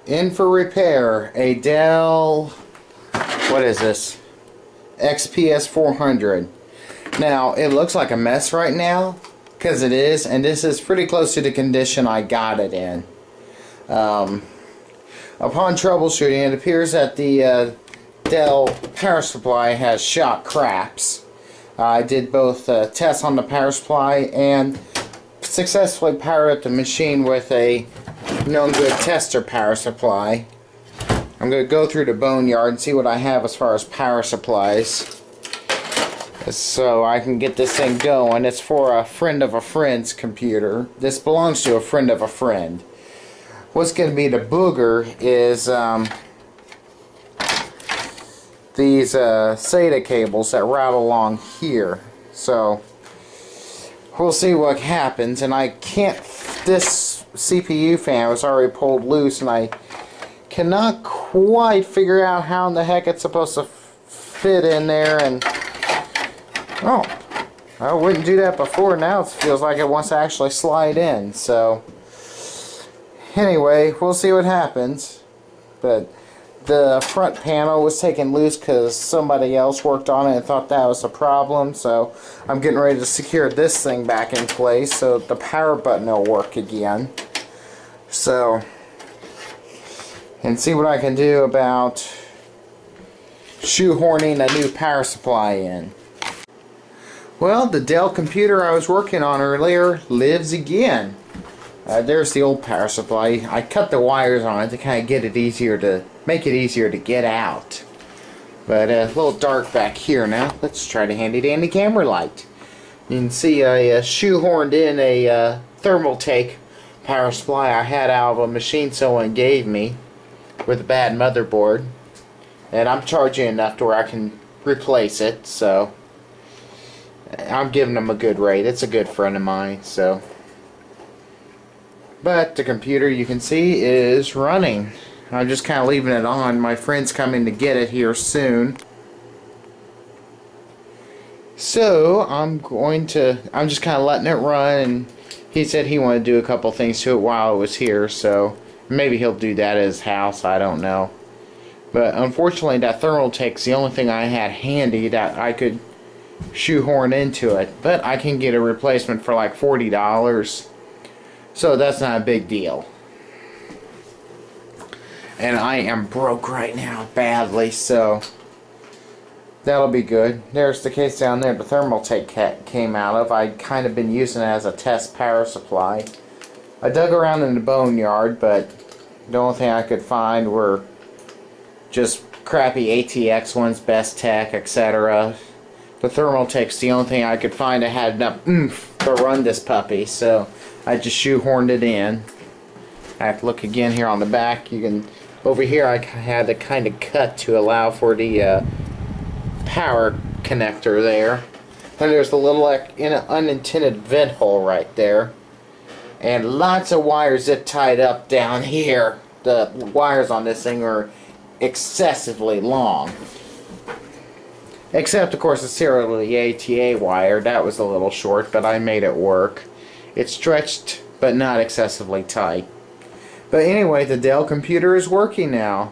In for repair, a Dell, what is this? XPS 400. Now, it looks like a mess right now, because it is, and this is pretty close to the condition I got it in. Upon troubleshooting, it appears that the Dell power supply has shot craps. I did both tests on the power supply and successfully powered up the machine with a known good tester power supply. I'm going to go through the boneyard and see what I have as far as power supplies, so I can get this thing going. It's for a friend of a friend's computer. This belongs to a friend of a friend. What's going to be the booger is these SATA cables that route along here. So we'll see what happens. And I can't, this CPU fan was already pulled loose, and I cannot quite figure out how in the heck it's supposed to fit in there. And oh, I wouldn't do that before. Now it feels like it wants to actually slide in. So anyway, we'll see what happens. But the front panel was taken loose because somebody else worked on it and thought that was a problem. So I'm getting ready to secure this thing back in place so the power button will work again. So, and see what I can do about shoehorning a new power supply in. Well, the Dell computer I was working on earlier lives again. There's the old power supply. I cut the wires on it to kind of get it easier to make it easier to get out. But a little dark back here now. Let's try the handy dandy camera light. You can see I shoehorned in a thermal take power supply I had out of a machine someone gave me with a bad motherboard, and I'm charging enough to where I can replace it, so I'm giving them a good rate. It's a good friend of mine. So, but the computer, you can see, is running. I'm just kind of leaving it on. My friend's coming to get it here soon. So I'm just kind of letting it run, and he said he wanted to do a couple things to it while it was here, so maybe he'll do that at his house, I don't know. But unfortunately that thermal take's the only thing I had handy that I could shoehorn into it. But I can get a replacement for like $40. So that's not a big deal. And I am broke right now badly, so that'll be good. There's the case down there the thermal take came out of. I'd kind of been using it as a test power supply. I dug around in the boneyard, but the only thing I could find were just crappy ATX ones, Best Tech, etc. The thermal take's the only thing I could find that had enough oomph to run this puppy, so I just shoehorned it in. I have to look again here on the back. You can, over here I had to kind of cut to allow for the power connector there. Then there's the little unintended vent hole right there. And lots of wires zip tied up down here. The wires on this thing are excessively long. Except, of course, the serial ATA wire. That was a little short, but I made it work. It's stretched, but not excessively tight. But anyway, the Dell computer is working now.